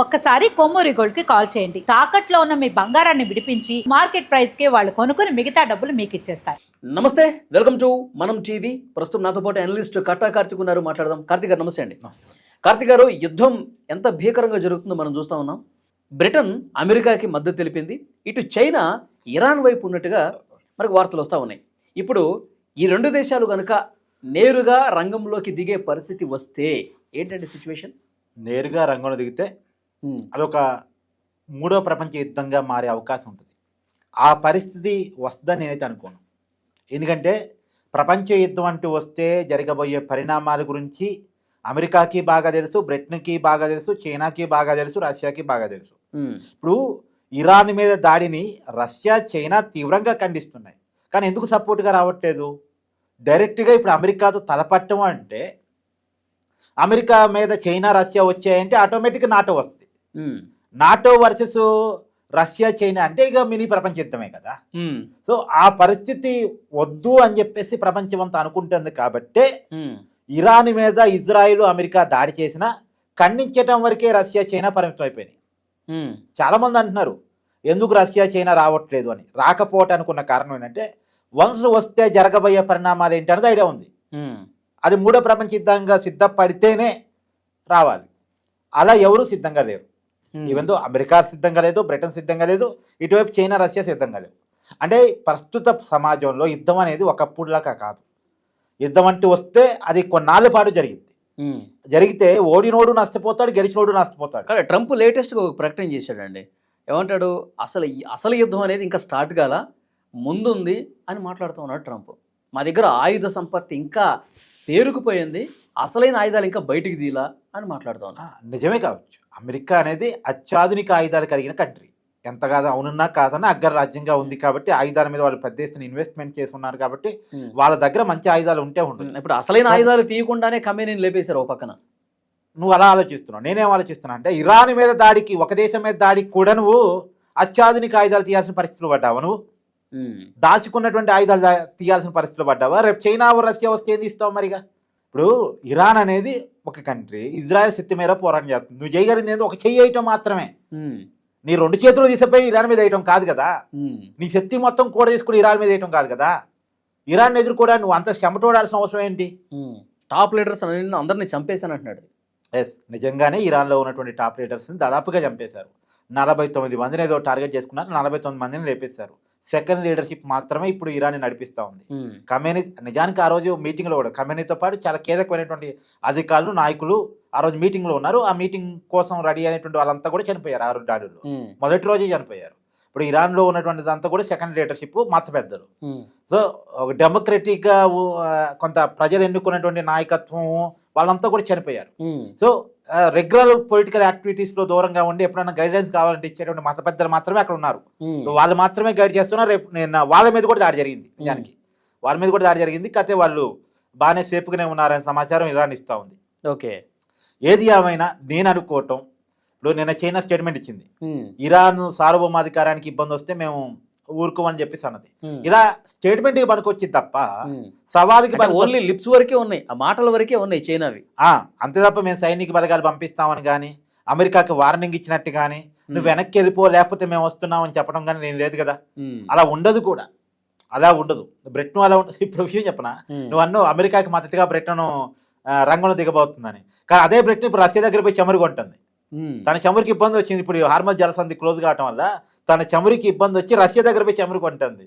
ఒక్కసారి కొమ్మూరి గోల్డ్ కి కాల్ చేయండి. తాకట్లో ఉన్న మీ బంగారాన్ని విడిపించి మార్కెట్ ప్రైస్ కి వాళ్ళు కొనుక్కుని మిగతా డబ్బులు మీకు ఇచ్చేస్తారు. నమస్తే, వెల్కమ్ టు మనం టీవీ. ప్రస్తుతం నాతో పాటు అనలిస్ట్ కట్టా కార్తిక్ ఉన్నారు. మాట్లాడదాం. కార్తిక్ గారు నమస్తే అండి. కార్తిక్ గారు, యుద్ధం ఎంత భీకరంగా జరుగుతుందో మనం చూస్తూ ఉన్నాం. బ్రిటన్ అమెరికాకి మద్దతు తెలిపింది. ఇటు చైనా ఇరాన్ వైపు ఉన్నట్టుగా మనకు వార్తలు వస్తూ ఉన్నాయి. ఇప్పుడు ఈ రెండు దేశాలు కనుక నేరుగా రంగంలోకి దిగే పరిస్థితి వస్తే ఏంటంటే సిచ్యువేషన్? నేరుగా రంగంలో దిగితే అదొక మూడో ప్రపంచ యుద్ధంగా మారే అవకాశం ఉంటుంది. ఆ పరిస్థితి వస్తుందని నేనైతే అనుకోను. ఎందుకంటే ప్రపంచ యుద్ధం అంటూ వస్తే జరగబోయే పరిణామాల గురించి అమెరికాకి బాగా తెలుసు, బ్రిటన్కి బాగా తెలుసు, చైనాకి బాగా తెలుసు, రష్యాకి బాగా తెలుసు. ఇప్పుడు ఇరాన్ మీద దాడిని రష్యా, చైనా తీవ్రంగా ఖండిస్తున్నాయి. కానీ ఎందుకు సపోర్ట్గా రావట్లేదు? డైరెక్ట్గా ఇప్పుడు అమెరికాతో తలపట్టం అంటే అమెరికా మీద చైనా, రష్యా వచ్చాయంటే ఆటోమేటిక్గా నాటో వస్తుంది. నాటో వర్సెస్ రష్యా, చైనా అంటే ఇక మినీ ప్రపంచ యుద్ధమే కదా. సో ఆ పరిస్థితి వద్దు అని చెప్పేసి ప్రపంచం అంతా అనుకుంటుంది. కాబట్టే ఇరాన్ మీద ఇజ్రాయిల్, అమెరికా దాడి చేసినా ఖండించటం వరకే రష్యా, చైనా పరిమితం అయిపోయినాయి. చాలా మంది అంటున్నారు ఎందుకు రష్యా, చైనా రావట్లేదు అని. రాకపోవటానికి ఉన్న కారణం ఏంటంటే వన్స్ వస్తే జరగబోయే పరిణామాలు ఏంటి అనేది ఐడియా ఉంది. అది మూడో ప్రపంచ యుద్ధంగా సిద్ధపడితేనే రావాలి. అలా ఎవరు సిద్ధంగా లేరు. ఈవెన్ దో అమెరికా సిద్ధంగా లేదు, బ్రిటన్ సిద్ధంగా లేదు, ఇటువైపు చైనా, రష్యా సిద్ధంగా లేవు. అంటే ప్రస్తుత సమాజంలో యుద్ధం అనేది ఒకప్పుడులాగా కాదు. యుద్ధం అంటూ వస్తే అది కొన్నాళ్ళ పాటు జరిగితే ఓడినోడు నష్టపోతాడు, గెలిచినోడు నష్టపోతాడు. కానీ ట్రంప్ లేటెస్ట్గా ఒక ప్రకటన చేశాడండి. ఏమంటాడు? అసలు యుద్ధం అనేది ఇంకా స్టార్ట్ కాల, ముందుంది అని మాట్లాడుతూ ఉన్నాడు ట్రంప్. మా దగ్గర ఆయుధ సంపత్తి ఇంకా పేరుకుపోయింది, అసలైన ఆయుధాలు ఇంకా బయటికి తీలా అని మాట్లాడుతూ ఉన్నా. నిజమే కావచ్చు. అమెరికా అనేది అత్యాధునిక ఆయుధాలు కలిగిన కంట్రీ. ఎంత కాదు అవునున్నా కాదన్నా అగ్ర రాజ్యంగా ఉంది. కాబట్టి ఆయుధాల మీద వాళ్ళు పెద్ద ఎత్తున ఇన్వెస్ట్మెంట్ చేస్తున్నారు. కాబట్టి వాళ్ళ దగ్గర మంచి ఆయుధాలు ఉంటే ఉంటుంది. ఇప్పుడు అసలైన ఆయుధాలు తీయకుండానే ఖమేనీని లేపేశారు ఒక పక్కన. నువ్వు అలా ఆలోచిస్తున్నావు. నేనేం ఆలోచిస్తున్నా అంటే ఇరాన్ మీద దాడికి, ఒక దేశం మీద దాడికి కూడా నువ్వు అత్యాధునిక ఆయుధాలు తీయాల్సిన పరిస్థితులు పడ్డావా? నువ్వు దాచుకున్నటువంటి ఆయుధాలు తీయాల్సిన పరిస్థితులు పడ్డావా? రేపు చైనా, రష్యా వస్తే ఏం తీస్తావు మరిగా? ఇప్పుడు ఇరాన్ అనేది ఒక కంట్రీ, ఇజ్రాయెల్ శక్తి మేర పోరాటం చేస్తుంది. నువ్వు చేయగలిగింది ఏంటో ఒక చెయ్యి వేయటం మాత్రమే. నీ రెండు చేతులు తీసిపోయి ఇరాన్ మీద వేయటం కాదు కదా. నీ శక్తి మొత్తం కూడా తీసుకుని ఇరాన్ మీద వేయటం కాదు కదా. ఇరాన్ ఎదుర్కోవడానికి నువ్వు అంత శ్రమటోడాల్సిన అవసరం ఏంటి? టాప్ లీడర్స్ అందరినీ చంపేశాను అంటున్నాడు. ఎస్, నిజంగానే ఇరాన్లో ఉన్నటువంటి టాప్ లీడర్స్ని దాదాపుగా చంపేశారు. 49 మందిని ఏదో టార్గెట్ చేసుకున్నారు, 49 మందిని లేపేశారు. సెకండ్ లీడర్షిప్ మాత్రమే ఇప్పుడు ఇరాన్ని నడిపిస్తూ ఉంది. ఖమేనీ నిజానికి ఆ రోజు మీటింగ్లో కూడా ఖమేనీతో పాటు చాలా కీలకమైనటువంటి అధికారులు, నాయకులు ఆ రోజు మీటింగ్లో ఉన్నారు. ఆ మీటింగ్ కోసం రెడీ అయినటువంటి వాళ్ళంతా కూడా చనిపోయారు. 6 దాడుల్లో మొదటి రోజే చనిపోయారు. ఇప్పుడు ఇరాన్లో ఉన్నటువంటిది అంతా కూడా సెకండ్ లీడర్షిప్, మత పెద్దలు. సో ఒక డెమోక్రటిక్గా కొంత ప్రజలు ఎన్నుకున్నటువంటి నాయకత్వం వాళ్ళంతా కూడా చనిపోయారు. సో రెగ్యులర్ పొలిటికల్ యాక్టివిటీస్లో దూరంగా ఉండి ఎప్పుడైనా గైడెన్స్ కావాలంటే ఇచ్చేటువంటి మత పెద్దలు మాత్రమే అక్కడ ఉన్నారు. వాళ్ళు మాత్రమే గైడ్ చేస్తున్నారు. రేపు నేను వాళ్ళ మీద కూడా దాడి జరిగింది. నిజానికి వాళ్ళ మీద కూడా దాడి జరిగింది. కాకపోతే వాళ్ళు బాగానే సేఫ్గానే ఉన్నారనే సమాచారం ఇరాన్ ఇస్తూ ఉంది. ఓకే, ఏది ఏమైనా నేను అనుకోవటం, ఇప్పుడు నిన్న చైనా స్టేట్మెంట్ ఇచ్చింది, ఇరాన్ సార్వభౌమాధికారానికి ఇబ్బంది వస్తే మేము ఊరుకోమని చెప్పేసి అన్నది. ఇలా స్టేట్మెంట్ పనికొచ్చింది తప్ప సవాలుకి ఓన్లీ లిప్స్ వరకే ఉన్నాయి, ఆ మాటల వరకే ఉన్నాయి చైనావి. అంతే తప్ప మేము సైనిక బలగాలు పంపిస్తామని కానీ, అమెరికాకి వార్నింగ్ ఇచ్చినట్టు కానీ, నువ్వు వెనక్కి వెళ్ళిపో లేకపోతే మేము వస్తున్నామని చెప్పడం కానీ నేను లేదు కదా. అలా ఉండదు కూడా, అలా ఉండదు. బ్రిటన్ అలా ఉంటుంది. ఇప్పుడు విషయం చెప్పనా, నువ్వు అన్నావు అమెరికాకి మద్దతుగా బ్రిటన్ రంగంలో దిగబోతుందని. కానీ అదే బ్రిటన్ ఇప్పుడు రష్యా దగ్గర పోయి చమురు కొంటుంది. తన చమురికి ఇబ్బంది వచ్చింది. ఇప్పుడు హార్మజ్ జలసంధి క్లోజ్ కావటం వల్ల తన చమురికి ఇబ్బంది వచ్చి రష్యా దగ్గర పోయి చమురు కొంటుంది.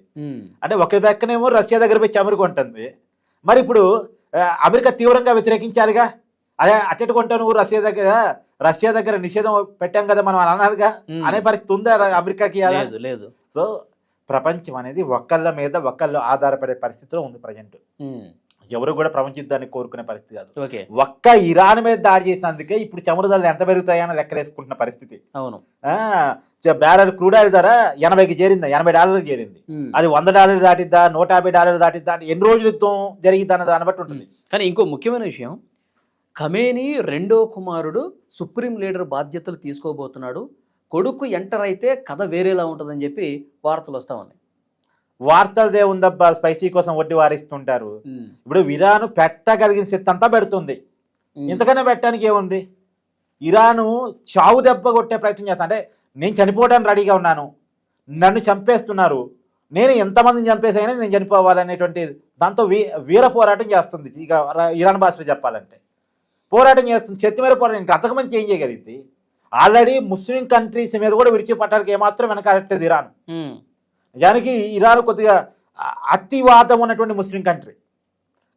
అంటే ఒక పక్కనేమో రష్యా దగ్గర పోయి చమురు కొంటుంది. మరి ఇప్పుడు అమెరికా తీవ్రంగా వ్యతిరేకించాలిగా. అదే అట్టెటు కొంటావు నువ్వు రష్యా దగ్గర నిషేధం పెట్టాం కదా మనం అన్నదిగా అనే పరిస్థితి ఉందా అమెరికాకి? లేదు. సో ప్రపంచం అనేది ఒకళ్ళ మీద ఒకళ్ళు ఆధారపడే పరిస్థితిలో ఉంది ప్రజెంట్. ఎవరు కూడా ప్రపంచ యుద్ధాన్ని కోరుకునే పరిస్థితి కాదు. ఒక్క ఇరాన్ మీద దాడి చేసినందుకే ఇప్పుడు చమురు ధరలు ఎంత పెరుగుతాయని లెక్కలేసుకుంటున్న పరిస్థితి. అవును, బ్యారెల్ క్రూడ్ ఆయిల్ ధర 80కి చేరిందా, $80 చేరింది. అది $100 దాటిద్దా, $150 దాటిద్దా, ఎన్ని రోజులు యుద్ధం జరిగిద్దా అన్న దాన్ని బట్టి ఉంటుంది. కానీ ఇంకో ముఖ్యమైన విషయం, ఖమేనీ రెండో కుమారుడు సుప్రీం లీడర్ బాధ్యతలు తీసుకోబోతున్నాడు. కొడుకు ఎంటర్ అయితే కథ వేరేలా ఉంటుందని చెప్పి వార్తలు వస్తా ఉన్నాయి. వార్తలదే ఉందబ్బా, స్పైసీ కోసం వడ్డీ వారిస్తుంటారు. ఇప్పుడు ఇరాన్ పెట్టగలిగిన శక్తి అంతా పెడుతుంది. ఇంతకన్నా పెట్టడానికి ఏముంది? ఇరాను చావు దెబ్బ కొట్టే ప్రయత్నం చేస్తా, అంటే నేను చనిపోవడానికి రెడీగా ఉన్నాను, నన్ను చంపేస్తున్నారు, నేను ఎంతమందిని చంపేసైనా నేను చనిపోవాలనేటువంటి దాంతో వీర పోరాటం చేస్తుంది. ఇక ఇరాన్ భాషలో చెప్పాలంటే పోరాటం చేస్తుంది, శక్తి మీద పోరాటం. ఇంకా అంతకుమంది చేంజ్ చేయగలిగింది. ఆల్రెడీ ముస్లిం కంట్రీస్ మీద కూడా విడిచిపట్టడానికి ఏమాత్రం వెనకాడట్లేదు ఇరాన్. నిజానికి ఇరాన్ కొద్దిగా అతివాదం ఉన్నటువంటి ముస్లిం కంట్రీ,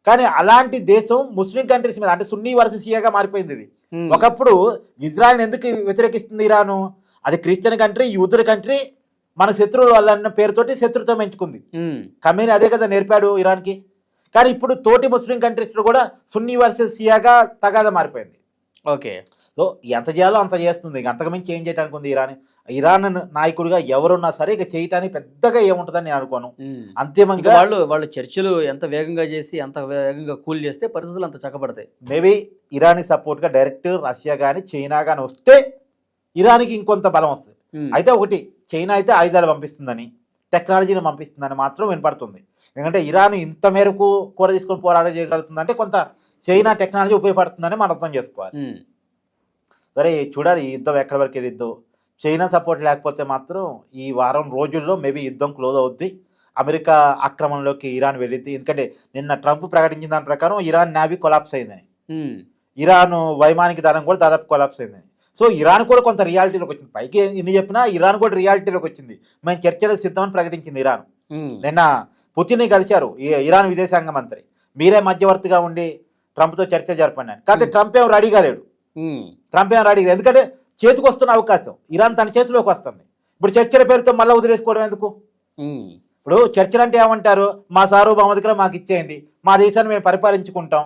కానీ అలాంటి దేశం ముస్లిం కంట్రీస్ మీద అంటే సున్నీ వర్సెస్ షియాగా మారిపోయింది ఇది. ఒకప్పుడు ఇజ్రాయెల్ ఎందుకు వ్యతిరేకిస్తుంది ఇరాను? అది క్రిస్టియన్ కంట్రీ, యూదుల కంట్రీ, మన శత్రువులు వాళ్ళన్న పేరుతోటి శత్రుత్వం ఎంచుకుంది. ఖమేనీ అదే కదా నేర్పాడు ఇరాన్కి. కానీ ఇప్పుడు తోటి ముస్లిం కంట్రీస్లో కూడా సున్నీ వర్సెస్ షియాగా తగాదా మారిపోయింది. ఓకే, సో ఎంత చేయాలో అంత చేస్తుంది. ఇక అంతకుమించి ఏం చేయడానికి ఉంది ఇరాన్ నాయకుడిగా ఎవరున్నా సరే ఇక చేయటానికి పెద్దగా ఏముంటుందని నేను అనుకోను. అంతిమంగా వాళ్ళు చర్చలు ఎంత వేగంగా చేసి అంత వేగంగా కూల్ చేస్తే పరిస్థితులు అంత చక్కబడతాయి. మేబీ ఇరాన్కి సపోర్ట్గా డైరెక్ట్ రష్యా కానీ చైనా కానీ వస్తే ఇరాన్కి ఇంకొంత బలం వస్తుంది. అయితే ఒకటి, చైనా అయితే ఆయుధాలు పంపిస్తుందని, టెక్నాలజీని పంపిస్తుందని మాత్రం వినపడుతుంది. ఎందుకంటే ఇరాన్ ఇంత మేరకు కూర తీసుకొని పోరాటం చేయగలుగుతుందంటే కొంత చైనా టెక్నాలజీ ఉపయోగపడుతుందని మనం అర్థం చేసుకోవాలి. సరే చూడాలి ఈ యుద్ధం ఎక్కడి వరకు వెళ్ళిద్దో. చైనా సపోర్ట్ లేకపోతే మాత్రం ఈ వారం రోజుల్లో మేబీ యుద్ధం క్లోజ్ అవుద్ది, అమెరికా ఆక్రమణలోకి ఇరాన్ వెళ్ళిద్ది. ఎందుకంటే నిన్న ట్రంప్ ప్రకటించిన దాని ప్రకారం ఇరాన్ నేవీ కొలాప్స్ అయిందని, ఇరాన్ వైమానిక దళం కూడా దాదాపు కొలాప్స్ అయిందని. సో ఇరాన్ కూడా కొంత రియాలిటీలోకి వచ్చింది. పైకి ఎన్ని చెప్పినా ఇరాన్ కూడా రియాలిటీలోకి వచ్చింది. మేము చర్చలకు సిద్ధమని ప్రకటించింది ఇరాన్. నిన్న పుతిన్ని కలిశారు ఇరాన్ విదేశాంగ మంత్రి, మీరే మధ్యవర్తిగా ఉండి ట్రంప్తో చర్చ జరపండి. కాకపోతే ట్రంప్ ఏం రెడీగా లేడు. ఎందుకంటే చేతికి వస్తున్న అవకాశం ఇరాన్ తన చేతిలోకి వస్తుంది. ఇప్పుడు చర్చల పేరుతో మళ్ళీ వదిలేసుకోవడం ఎందుకు? ఇప్పుడు చర్చలు అంటే ఏమంటారు, మా సార్వభౌమాధికారం మాకు ఇచ్చేయండి, మా దేశాన్ని మేము పరిపాలించుకుంటాం,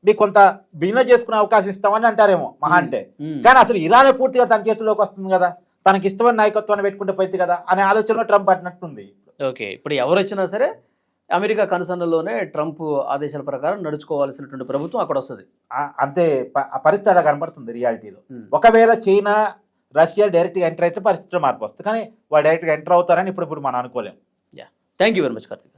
మీకు కొంత బిజినెస్ చేసుకునే అవకాశం ఇస్తామని అంటారేమో మహా అంటే. కానీ అసలు ఇరానే పూర్తిగా తన చేతిలోకి వస్తుంది కదా, తనకి ఇష్టమైన నాయకత్వాన్ని పెట్టుకుంటే పోయింది కదా అనే ఆలోచనలో ట్రంప్ పట్టినట్టుంది. ఓకే, ఇప్పుడు ఎవరు వచ్చినా సరే అమెరికా కనుసన్నల్లోనే ట్రంప్ ఆదేశాల ప్రకారం నడుచుకోవాల్సినటువంటి ప్రభుత్వం అక్కడ వస్తుంది. అంతే పరిస్థితి అలా కనబడుతుంది రియాలిటీలో. ఒకవేళ చైనా రష్యా డైరెక్ట్గా ఎంటర్ అయితే పరిస్థితిలో మార్పు వస్తుంది, కానీ వాళ్ళు డైరెక్ట్గా ఎంటర్ అవుతారని ఇప్పుడు మనం అనుకోలేము. Thank you very much Karthik.